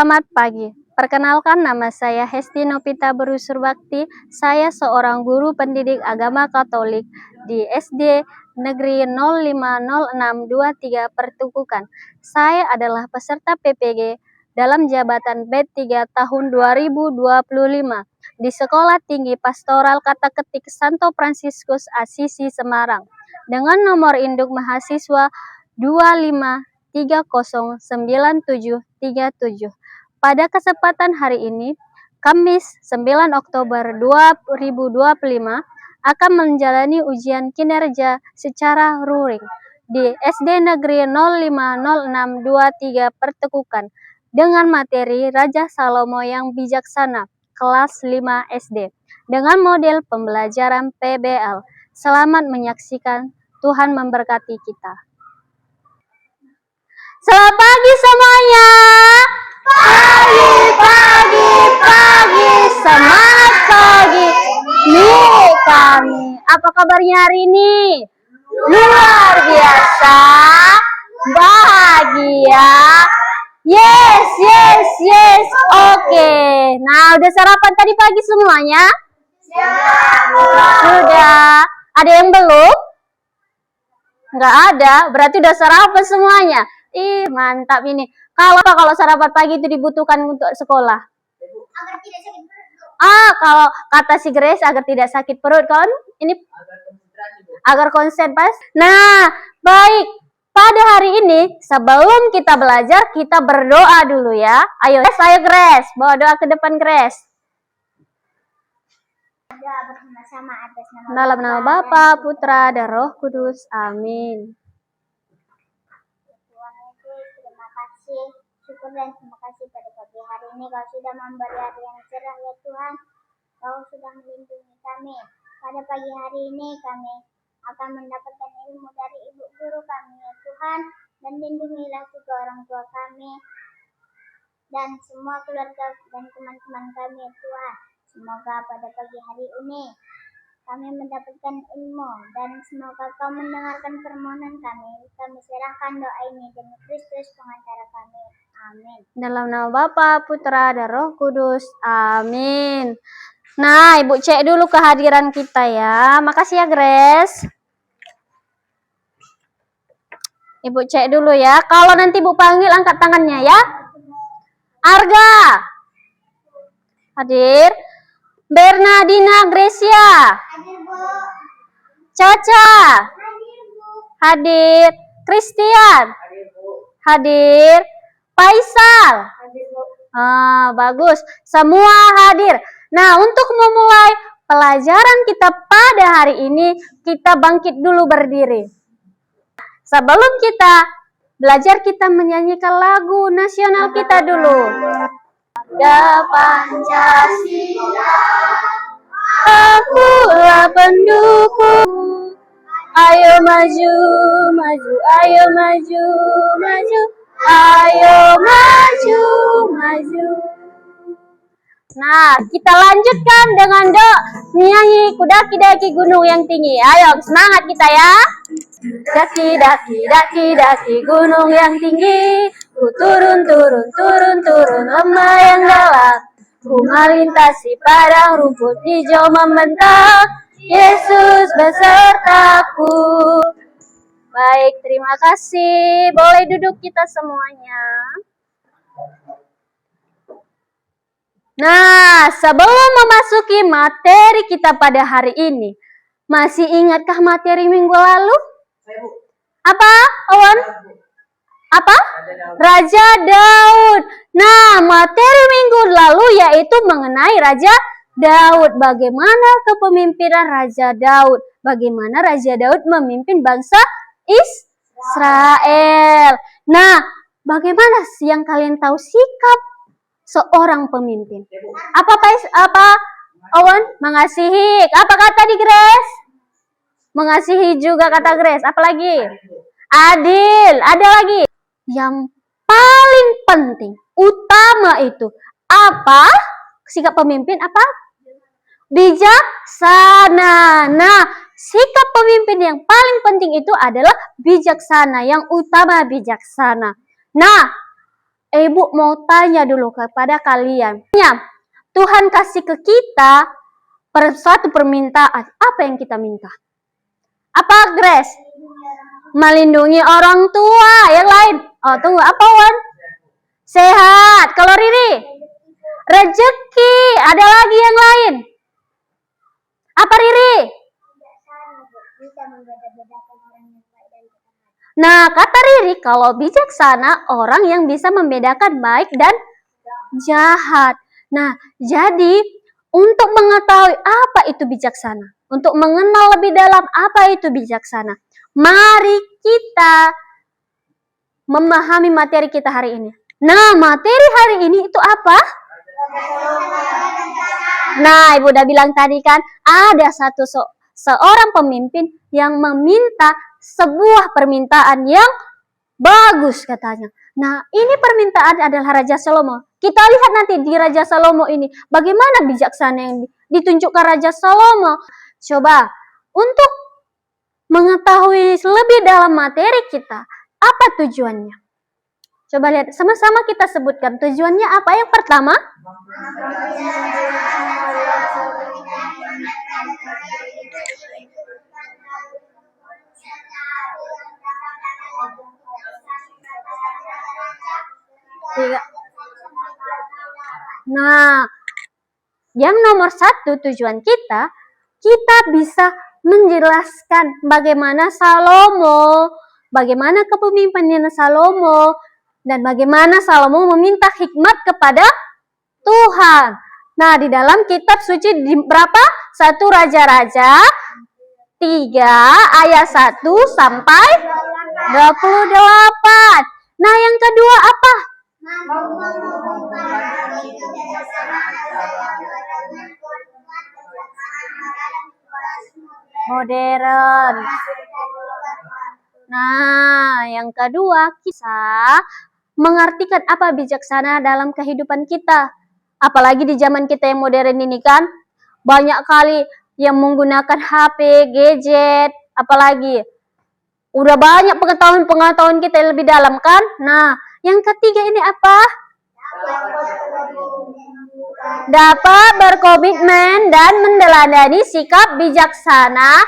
Selamat pagi. Perkenalkan, nama saya Hesti Nopita Berusur Bakti. Saya seorang guru pendidik agama Katolik di SD Negeri 050623 Pertukukan. Saya adalah peserta PPG dalam jabatan B3 tahun 2025 di Sekolah Tinggi Pastoral Kata Ketik Santo Fransiskus Asisi Semarang dengan nomor induk mahasiswa 25309737. Pada kesempatan hari ini, Kamis 9 Oktober 2025, akan menjalani ujian kinerja secara luring di SD Negeri 050623 Pertukukan dengan materi Raja Salomo yang Bijaksana kelas 5 SD dengan model pembelajaran PBL. Selamat menyaksikan, Tuhan memberkati kita. Selamat pagi semuanya. Pagi, semangat pagi. Nih kami, apa kabarnya hari ini? Luar biasa, bahagia. Yes. Oke. Nah, udah sarapan tadi pagi semuanya? Sudah. Ada yang belum? Nggak ada, berarti udah sarapan semuanya. Ih, mantap ini. Kalau sarapan pagi itu dibutuhkan untuk sekolah? Agar tidak sakit perut. Kalau kata si Grace agar tidak sakit perut. Kalau ini agar konsentrasi. Nah, baik. Pada hari ini, sebelum kita belajar, kita berdoa dulu ya. Ayo Grace, bawa doa ke depan Grace. Doa bersama-sama atas dalam nama Bapa, Putra, dan Roh Kudus. Amin. Tuhan Yesus, terima kasih, syukur dan terima kasih pada pagi hari ini Kau sudah memberi hari yang cerah ya Tuhan. Kau sudah melindungi kami. Pada pagi hari ini kami akan mendapatkan ilmu dari ibu guru kami ya Tuhan, dan lindungilah juga orang tua kami dan semua keluarga dan teman-teman kami ya Tuhan. Semoga pada pagi hari ini kami mendapatkan ilmu dan semoga Kau mendengarkan permohonan kami. Kami serahkan doa ini demi Kristus pengantara kami. Amin. Dalam nama Bapa, Putra, dan Roh Kudus. Amin. Nah, Ibu cek dulu kehadiran kita ya. Makasih ya Grace. Ibu cek dulu ya. Kalau nanti Ibu panggil, angkat tangannya ya. Arga. Hadir. Bernardina Gracia. Hadir Bu. Caca. Hadir Bu. Hadir. Christian. Hadir Bu. Hadir. Faisal. Hadir Bu. Bagus. Semua hadir. Nah, untuk memulai pelajaran kita pada hari ini, kita bangkit dulu berdiri. Sebelum kita belajar, kita menyanyikan lagu nasional kita dulu. Ada Pancasila, akulah pendukung. Ayo maju, ayo maju. Ayo maju. Nah, kita lanjutkan dengan doa menyanyi Kudaki-daki gunung yang tinggi. Ayo, semangat kita ya. Daki gunung yang tinggi. Ku turun lembah yang dalam. Ku melintasi padang rumput hijau membentang. Yesus besertaku. Baik, terima kasih. Boleh duduk kita semuanya. Nah, sebelum memasuki materi kita pada hari ini, masih ingatkah materi minggu lalu? Apa, Owen? Apa? Raja Daud. Nah, materi minggu lalu yaitu mengenai Raja Daud. Bagaimana kepemimpinan Raja Daud? Bagaimana Raja Daud memimpin bangsa Israel? Nah, bagaimana sih yang kalian tahu sikap seorang pemimpin? Apa Owen? Mengasihi. Apa kata di Grace? Mengasihi juga kata Grace. Apa lagi? Adil. Ada lagi? Yang paling penting, utama itu apa? Sikap pemimpin apa? Bijaksana. Nah, sikap pemimpin yang paling penting itu adalah bijaksana. Yang utama bijaksana. Nah, Ibu mau tanya dulu kepada kalian. Tuhan kasih ke kita suatu permintaan. Apa yang kita minta? Apa, Grace? Melindungi orang tua. Yang lain? Oh, tunggu. Apa, Wan? Sehat. Kalau Riri? Rezeki. Ada lagi yang lain? Apa, Riri? Nah, kata Riri, kalau bijaksana, orang yang bisa membedakan baik dan jahat. Nah, jadi untuk mengetahui apa itu bijaksana, untuk mengenal lebih dalam apa itu bijaksana, mari kita memahami materi kita hari ini. Nah, materi hari ini itu apa? Nah, Ibu udah bilang tadi kan, ada seorang pemimpin yang meminta sebuah permintaan yang bagus katanya. Nah, ini permintaan adalah Raja Salomo. Kita lihat nanti di Raja Salomo ini, bagaimana bijaksana yang ditunjukkan Raja Salomo. Coba, untuk mengetahui lebih dalam materi kita, apa tujuannya? Coba lihat, sama-sama kita sebutkan tujuannya apa. Yang pertama, nah, yang nomor satu tujuan kita bisa menjelaskan bagaimana Salomo, bagaimana kepemimpinan Salomo, dan bagaimana Salomo meminta hikmat kepada Tuhan. Nah, di dalam kitab suci di berapa? 1 Raja-Raja 3 ayat 1 sampai 28. Nah, yang kedua apa? Modern. Nah, yang kedua, kita mengartikan apa bijaksana dalam kehidupan kita. Apalagi di zaman kita yang modern ini kan, banyak kali yang menggunakan HP, gadget, apalagi. Udah banyak pengetahuan kita yang lebih dalam kan? Nah, yang ketiga ini apa? Dapat berkomitmen dan meneladani sikap bijaksana,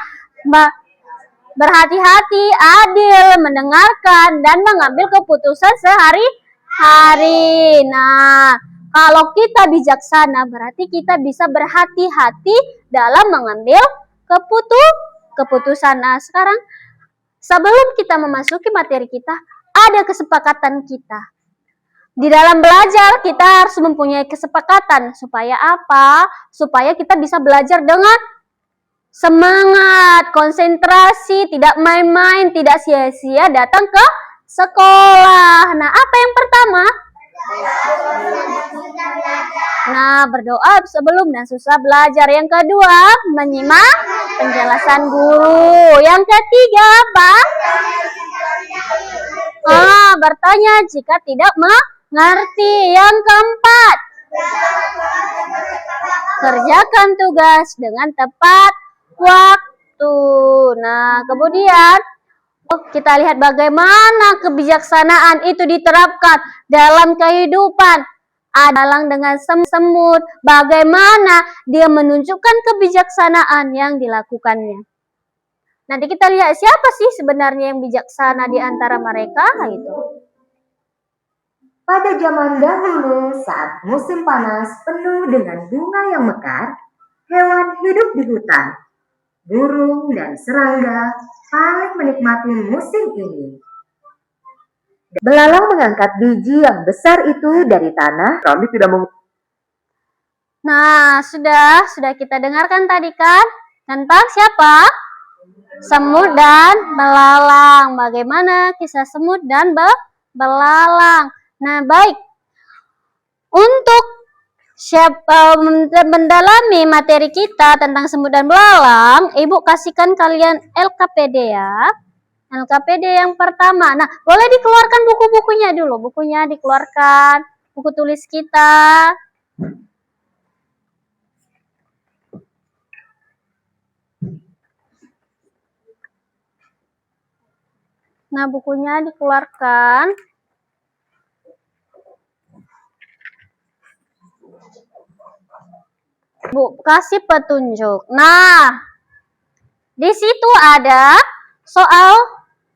berhati-hati, adil, mendengarkan, dan mengambil keputusan sehari-hari. Nah, kalau kita bijaksana, berarti kita bisa berhati-hati dalam mengambil keputusan. Nah, sekarang sebelum kita memasuki materi kita, ada kesepakatan kita. Di dalam belajar, kita harus mempunyai kesepakatan. Supaya apa? Supaya kita bisa belajar dengan semangat, konsentrasi, tidak main-main, tidak sia-sia datang ke sekolah. Nah, apa yang pertama? Nah, berdoa sebelum dan susah belajar. Yang kedua, menyimak penjelasan guru. Yang ketiga, apa? Bertanya jika tidak mengerti. Yang keempat, kerjakan tugas dengan tepat waktu. Nah, kemudian kita lihat bagaimana kebijaksanaan itu diterapkan dalam kehidupan. Adalah dengan semut, bagaimana dia menunjukkan kebijaksanaan yang dilakukannya. Nanti kita lihat siapa sih sebenarnya yang bijaksana di antara mereka gitu. Pada zaman dahulu, saat musim panas penuh dengan bunga yang mekar, hewan hidup di hutan. Burung dan serangga paling menikmati musim ini. Belalang mengangkat biji yang besar itu dari tanah. Kami tidak Nah, sudah kita dengarkan tadi kan tentang siapa? Semut dan belalang. Bagaimana kisah semut dan belalang. Nah, baik. Untuk mendalami materi kita tentang semut dan belalang, Ibu kasihkan kalian LKPD ya. LKPD yang pertama. Nah, boleh dikeluarkan buku-bukunya dulu. Bukunya dikeluarkan. Buku tulis kita. Nah, bukunya dikeluarkan. Bu, kasih petunjuk. Nah, di situ ada soal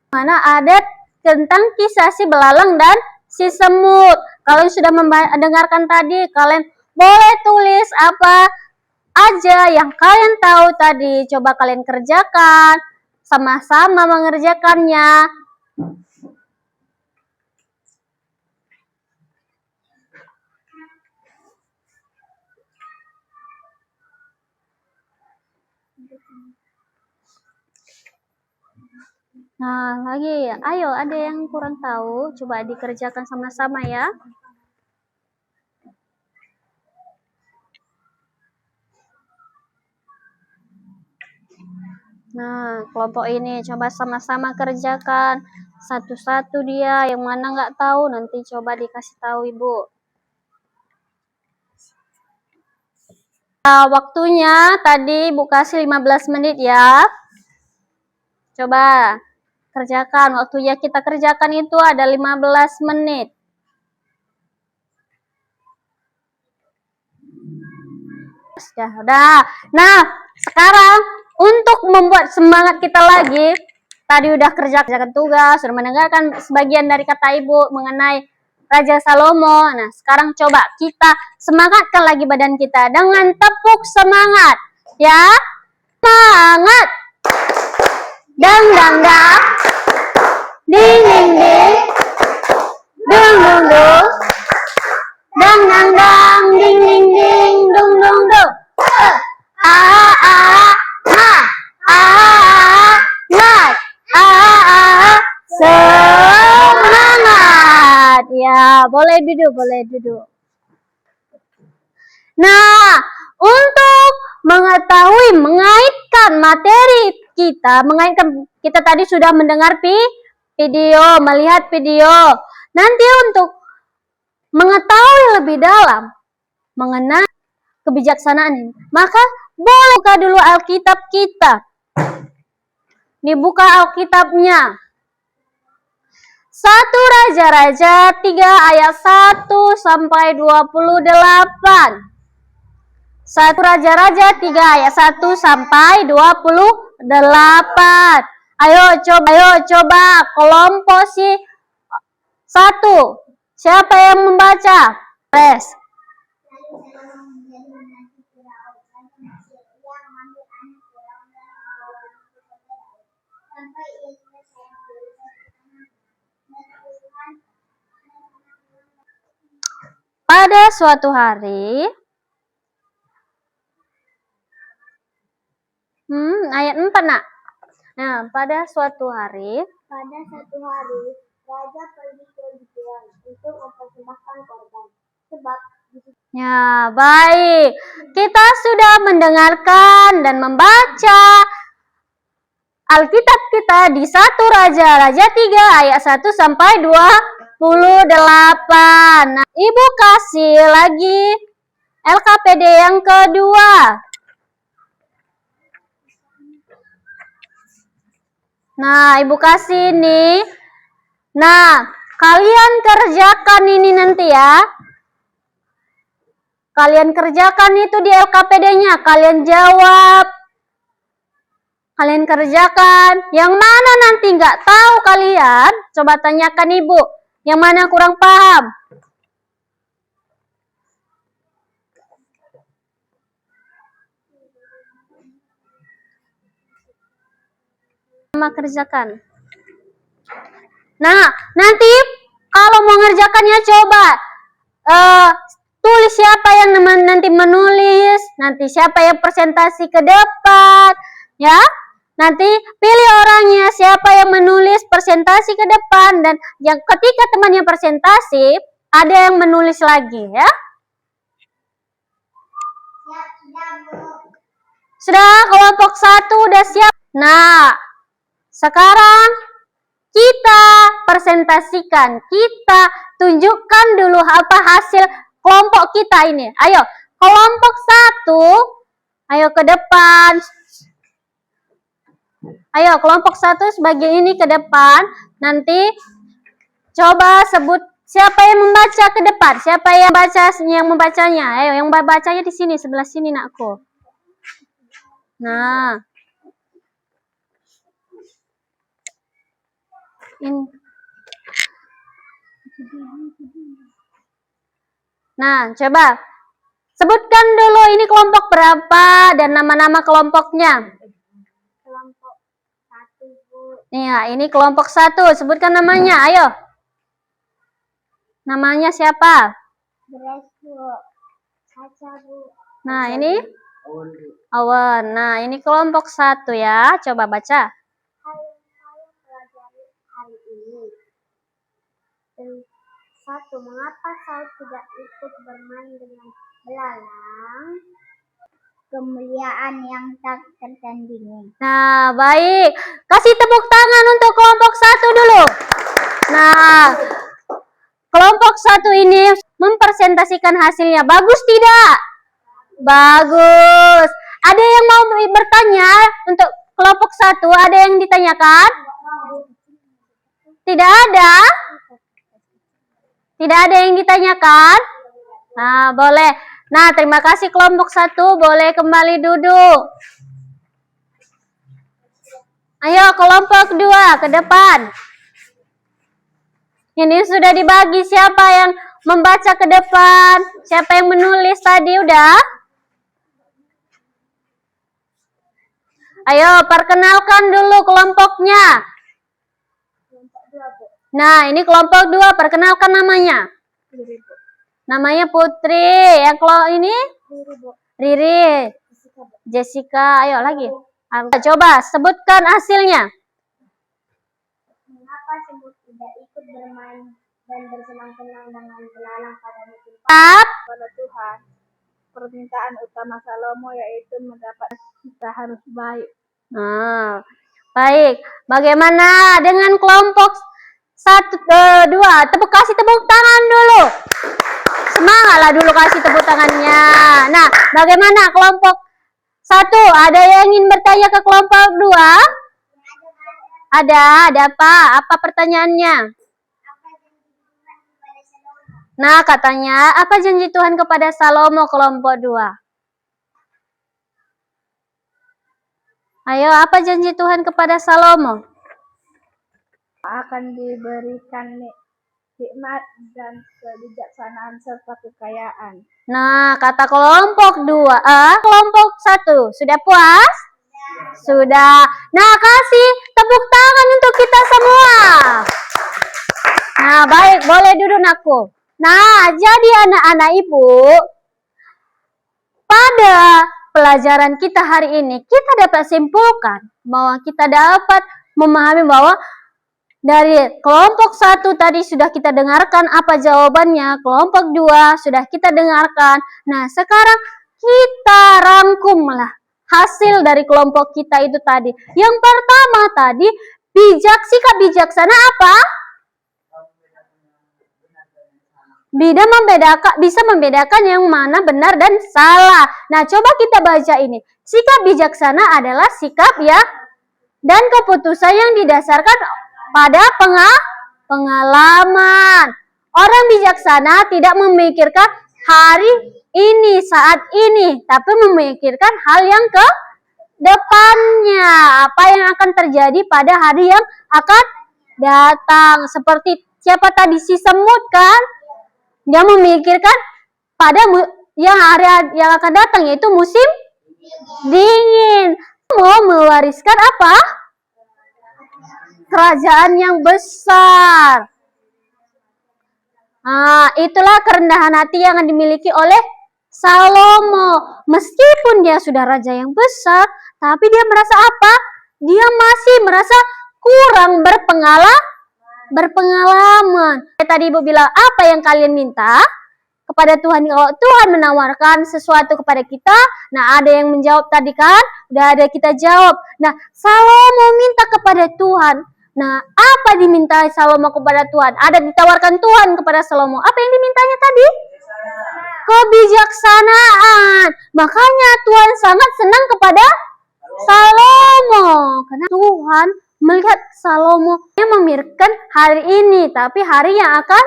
mana ada tentang kisah si belalang dan si semut. Kalian sudah mendengarkan tadi, kalian boleh tulis apa aja yang kalian tahu tadi. Coba kalian kerjakan, sama-sama mengerjakannya. Nah, lagi ya. Ayo, ada yang kurang tahu, coba dikerjakan sama-sama ya. Nah, kelompok ini coba sama-sama kerjakan. Satu-satu dia, yang mana nggak tahu, nanti coba dikasih tahu Ibu. Nah, waktunya tadi Ibu kasih 15 menit ya. Coba kerjakan, waktunya kita kerjakan itu ada 15 menit. Udah. Nah, sekarang untuk membuat semangat kita lagi, tadi udah kerjakan tugas, sudah mendengarkan sebagian dari kata Ibu mengenai Raja Salomo. Nah, sekarang coba kita semangatkan lagi badan kita dengan tepuk semangat. Ya, semangat. Dang dang dang. Ding ding ding. Dung dung dung. Dang dang dang. Ding ding ding. Dung dung dung. Semangat. Ya, boleh duduk. Nah, untuk mengetahui, mengaitkan materi kita, kita tadi sudah mendengar video, melihat video. Nanti untuk mengetahui lebih dalam mengenai kebijaksanaan ini, maka boleh buka dulu Alkitab kita. Dibuka Alkitabnya. 1 Raja-Raja 3 ayat 1 sampai 28. 1 Raja-Raja 3 ayat 1 sampai 28. Ayo coba kelompok si 1. Siapa yang membaca? Res. Pada suatu hari, ayat 4 nak. Nah, pada suatu hari, raja pergi ke Gibeon untuk mempersembahkan korban. Sebab ya, baik. Kita sudah mendengarkan dan membaca Alkitab kita di 1 Raja 3 ayat 1 sampai 28. Nah, Ibu kasih lagi LKPD yang kedua. Nah, Ibu kasih nih. Nah, kalian kerjakan ini nanti ya. Kalian kerjakan itu di LKPD-nya. Kalian jawab. Kalian kerjakan. Yang mana nanti nggak tahu kalian, coba tanyakan Ibu. Yang mana kurang paham. Sama kerjakan. Nah, nanti kalau mau ngerjakannya coba tulis siapa yang nanti menulis, nanti siapa yang presentasi ke depan, ya. Nanti pilih orangnya siapa yang menulis presentasi ke depan, dan yang ketika temannya presentasi ada yang menulis lagi, ya. Sudah, kelompok 1 udah siap. Nah, sekarang kita presentasikan, kita tunjukkan dulu apa hasil kelompok kita ini. Ayo, kelompok 1, ayo ke depan. Ayo, kelompok 1 sebagai ini ke depan. Nanti coba sebut Siapa yang membaca ke depan? Siapa yang membacanya? Ayo, yang bacanya di sini, sebelah sini nakku. Nah. Nah, coba sebutkan dulu ini kelompok berapa dan nama-nama kelompoknya. Kelompok 1, Bu. Iya, ini kelompok 1. Sebutkan namanya, ayo. Namanya siapa? Grace, Bu. Kaca, Bu. Nah, ini Awan. Nah, ini kelompok 1 ya. Coba baca. Hal yang saya pelajari hari ini. 1. Mengapa saya tidak ikut bermain dengan belalang? Kemuliaan yang tak tertandingi. Nah, baik. Kasih tepuk tangan untuk kelompok 1 dulu. Nah, kelompok 1 ini mempresentasikan hasilnya. Bagus tidak? Bagus. Ada yang mau bertanya untuk kelompok 1? Ada yang ditanyakan? Tidak ada? Tidak ada yang ditanyakan? Nah, boleh. Nah, terima kasih kelompok 1. Boleh kembali duduk. Ayo, kelompok 2 ke depan. Ini sudah dibagi. Siapa yang membaca ke depan? Siapa yang menulis tadi udah? Ayo, perkenalkan dulu kelompoknya. Nah, ini kelompok 2. Perkenalkan namanya. Namanya Putri. Yang ini? Riri. Jessica. Ayo lagi. Coba sebutkan hasilnya. Mengapa semut tidak ikut bermain dan bersenang-senang dengan belalang pada musim Kepada Tuhan, permintaan utama Salomo yaitu mendapat kita harus baik. Nah, baik. Bagaimana dengan kelompok 1, 2? Kasih tepuk tangan dulu. Semangatlah dulu kasih tepuk tangannya. Nah, bagaimana kelompok 1? Ada yang ingin bertanya ke kelompok 2? Ada apa? Apa pertanyaannya? Nah, katanya apa janji Tuhan kepada Salomo kelompok 2? Ayo, apa janji Tuhan kepada Salomo? Akan diberikan hikmat dan kebijaksanaan serta kekayaan. Nah, kata kelompok 2, kelompok 1. Sudah puas? Sudah. Nah, kasih tepuk tangan untuk kita semua. Nah, baik. Boleh duduk nakku. Nah, jadi anak-anak ibu, pada pelajaran kita hari ini, kita dapat simpulkan bahwa kita dapat memahami bahwa dari kelompok 1 tadi sudah kita dengarkan apa jawabannya, kelompok 2 sudah kita dengarkan. Nah, sekarang kita rangkumlah hasil dari kelompok kita itu tadi. Yang pertama tadi, sikap bijaksana apa? Bisa membedakan yang mana benar dan salah. Nah, coba kita baca ini. Sikap bijaksana adalah sikap ya dan keputusan yang didasarkan pada pengalaman. Orang bijaksana tidak memikirkan hari ini, saat ini, tapi memikirkan hal yang ke depannya. Apa yang akan terjadi pada hari yang akan datang. Seperti siapa tadi, si semut kan? Dia memikirkan pada hari yang akan datang, yaitu musim dingin. Mau mewariskan apa? Kerajaan yang besar. Nah, itulah kerendahan hati yang dimiliki oleh Salomo. Meskipun dia sudah raja yang besar, tapi dia merasa apa? Dia masih merasa kurang berpengalaman. Tadi ibu bilang, apa yang kalian minta kepada Tuhan? Kalau Tuhan menawarkan sesuatu kepada kita, nah ada yang menjawab tadi kan? Udah ada kita jawab. Nah, Salomo minta kepada Tuhan. Nah, apa diminta Salomo kepada Tuhan? Ada ditawarkan Tuhan kepada Salomo. Apa yang dimintanya tadi? Kebijaksanaan. Makanya Tuhan sangat senang kepada Salomo. Karena Tuhan melihat Salomo yang memikirkan hari ini, tapi hari yang akan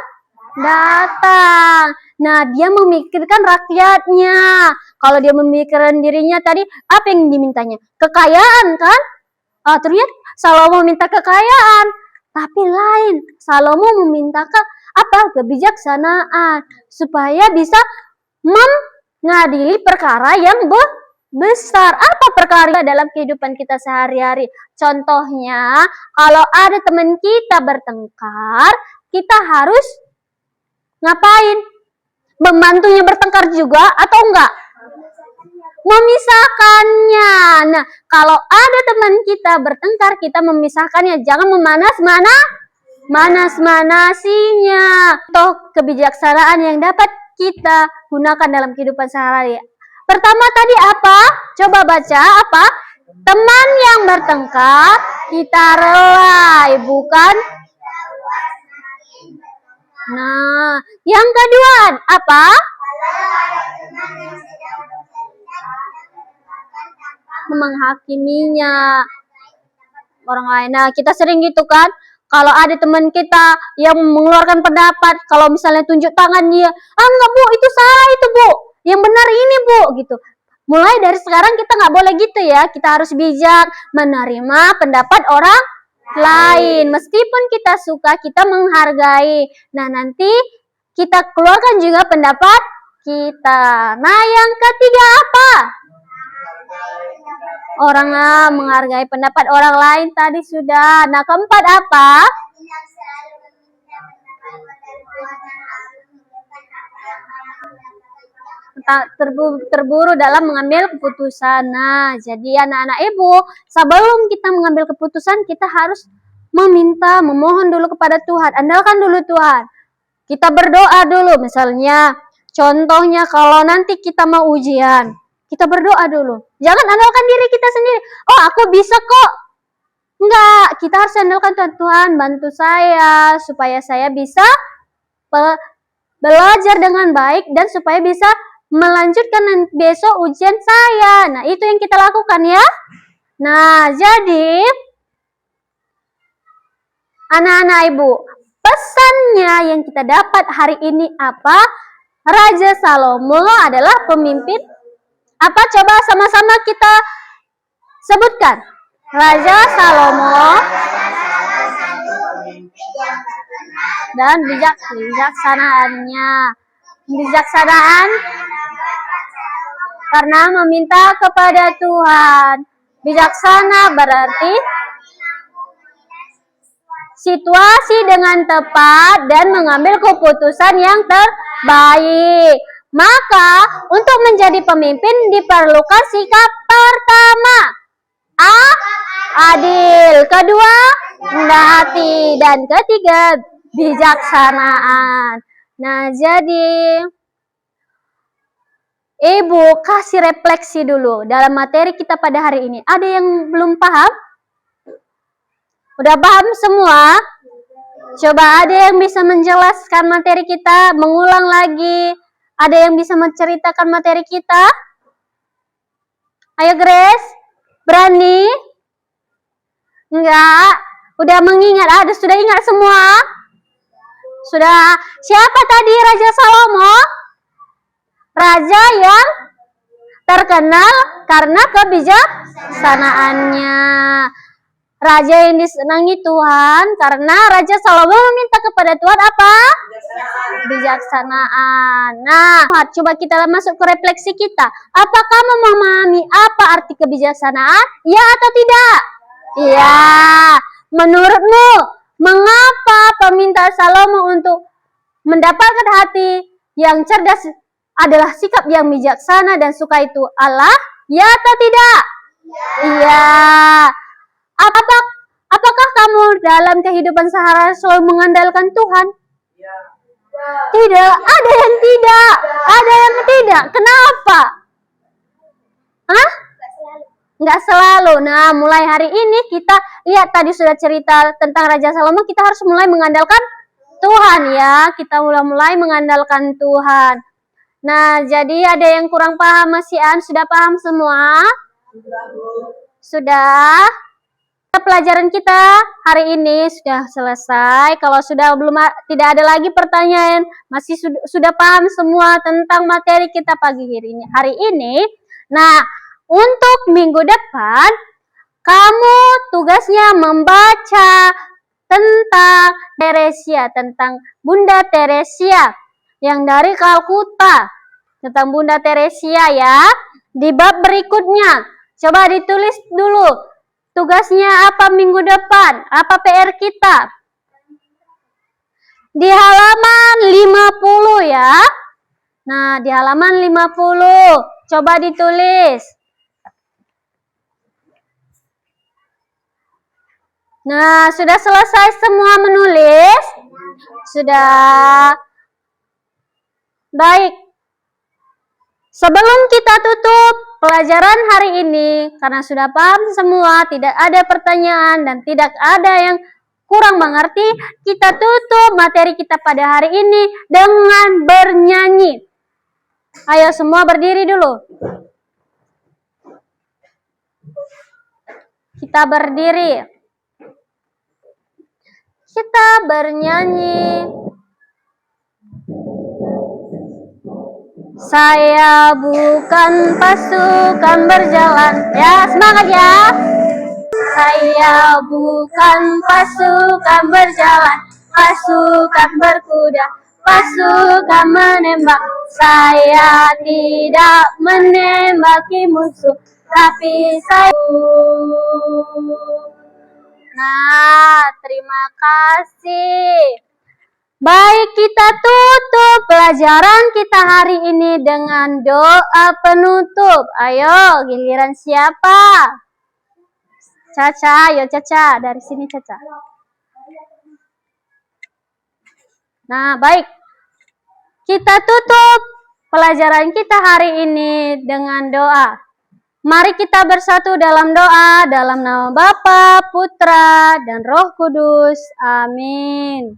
datang. Nah, dia memikirkan rakyatnya. Kalau dia memikirkan dirinya tadi, apa yang dimintanya? Kekayaan kan? Ternyata Salomo minta kekayaan. Tapi lain, Salomo meminta kebijaksanaan. Supaya bisa mengadili perkara yang besar. Apa perkara dalam kehidupan kita sehari-hari? Contohnya, kalau ada teman kita bertengkar, kita harus ngapain? Membantunya bertengkar juga atau enggak? Memisahkannya. Nah, kalau ada teman kita bertengkar, kita memisahkannya. Jangan memanas-manasinya. Toh kebijaksanaan yang dapat kita gunakan dalam kehidupan sehari-hari. Pertama tadi apa? Coba baca apa? Teman yang bertengkar, kita relai, bukan? Nah, yang kedua apa? Menghakiminya orang lain. Nah, kita sering gitu kan? Kalau ada teman kita yang mengeluarkan pendapat, kalau misalnya tunjuk tangan dia, enggak bu, itu salah itu bu, yang benar ini bu, gitu. Mulai dari sekarang kita nggak boleh gitu ya. Kita harus bijak menerima pendapat orang lain. Meskipun kita suka, kita menghargai. Nah, nanti kita keluarkan juga pendapat kita. Nah, yang ketiga apa? Menghargai pendapat orang lain tadi sudah. Nah, keempat apa? Terburu dalam mengambil keputusan. Nah, jadi anak-anak ibu, sebelum kita mengambil keputusan, kita harus memohon dulu kepada Tuhan. Andalkan dulu Tuhan. Kita berdoa dulu. Misalnya, contohnya kalau nanti kita mau ujian, kita berdoa dulu. Jangan andalkan diri kita sendiri. Oh, aku bisa kok. Enggak, kita harus andalkan Tuhan. Tuhan, bantu saya supaya saya bisa belajar dengan baik dan supaya bisa melanjutkan besok ujian saya. Nah, itu yang kita lakukan ya. Nah, jadi anak-anak ibu, pesannya yang kita dapat hari ini apa? Raja Salomo adalah pemimpin apa? Coba sama-sama kita sebutkan. Raja Salomo dan bijaksanaan karena meminta kepada Tuhan. Bijaksana berarti situasi dengan tepat dan mengambil keputusan yang terbaik. Maka untuk menjadi pemimpin diperlukan sikap pertama, adil. Kedua, rendah hati. Dan ketiga, bijaksanaan. Nah, jadi ibu kasih refleksi dulu dalam materi kita pada hari ini. Ada yang belum paham? Udah paham semua? Coba ada yang bisa menjelaskan materi kita, mengulang lagi. Ada yang bisa menceritakan materi kita? Ayo Grace, berani? Enggak? Udah mengingat? Sudah ingat semua? Sudah. Siapa tadi Raja Salomo? Raja yang terkenal karena kebijaksanaannya. Raja yang disenangi Tuhan karena Raja Salomo meminta kepada Tuhan apa? Bijaksanaan. Nah, coba kita masuk ke refleksi kita. Apakah kamu memahami apa arti kebijaksanaan? Ya atau tidak? Iya. Menurutmu, mengapa permintaan Salomo untuk mendapatkan hati yang cerdas adalah sikap yang bijaksana dan suka itu Allah? Ya atau tidak? Iya. Apakah kamu dalam kehidupan sehari-hari selalu mengandalkan Tuhan? Tidak, ada yang tidak. Ada yang tidak. Kenapa? Enggak selalu. Nah, mulai hari ini kita lihat tadi sudah cerita tentang Raja Salomo, kita harus mulai mengandalkan Tuhan ya. Kita mulai mengandalkan Tuhan. Nah, jadi ada yang kurang paham masih sudah paham semua? Sudah? Pelajaran kita hari ini sudah selesai. Kalau sudah tidak ada lagi pertanyaan, masih sudah paham semua tentang materi kita pagi hari ini. Nah, untuk minggu depan kamu tugasnya membaca tentang Teresia, tentang Bunda Teresia yang dari Kalkuta, tentang Bunda Teresia ya. Di bab berikutnya, coba ditulis dulu. Tugasnya apa minggu depan? Apa PR kita? Di halaman 50 ya. Nah, di halaman 50. Coba ditulis. Nah, sudah selesai semua menulis? Sudah. Baik. Sebelum kita tutup pelajaran hari ini, karena sudah paham semua, tidak ada pertanyaan dan tidak ada yang kurang mengerti, kita tutup materi kita pada hari ini dengan bernyanyi. Ayo semua berdiri dulu. Kita berdiri. Kita bernyanyi. Saya bukan pasukan berjalan. Ya, semangat ya. Saya bukan pasukan berjalan, pasukan berkuda, pasukan menembak. Saya tidak menembaki musuh, tapi saya... Nah, terima kasih. Baik, kita tutup pelajaran kita hari ini dengan doa penutup. Ayo, giliran siapa? Caca, ayo Caca, dari sini Caca. Nah, baik. Kita tutup pelajaran kita hari ini dengan doa. Mari kita bersatu dalam doa, dalam nama Bapa, Putra, dan Roh Kudus. Amin.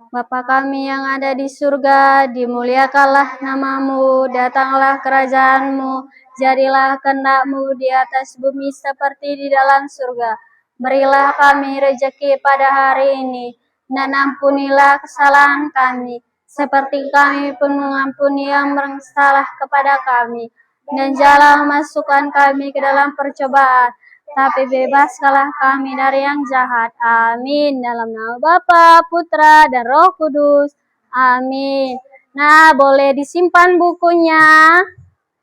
Bapa kami yang ada di surga, dimuliakanlah namamu, datanglah kerajaanmu, jadilah kehendak-mu di atas bumi seperti di dalam surga. Berilah kami rezeki pada hari ini, dan ampunilah kesalahan kami, seperti kami pun mengampuni yang bersalah kepada kami. Dan janganlah masukkan kami ke dalam percobaan, tapi bebaskanlah kami dari yang jahat. Amin. Dalam nama Bapa, Putra, dan Roh Kudus. Amin. Nah, boleh disimpan bukunya.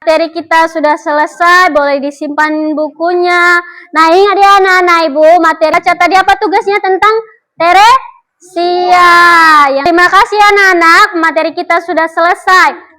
Materi kita sudah selesai, boleh disimpan bukunya. Nah, ingat ya anak-anak ibu, materi baca tadi apa tugasnya tentang Teresia. Terima kasih anak-anak, materi kita sudah selesai.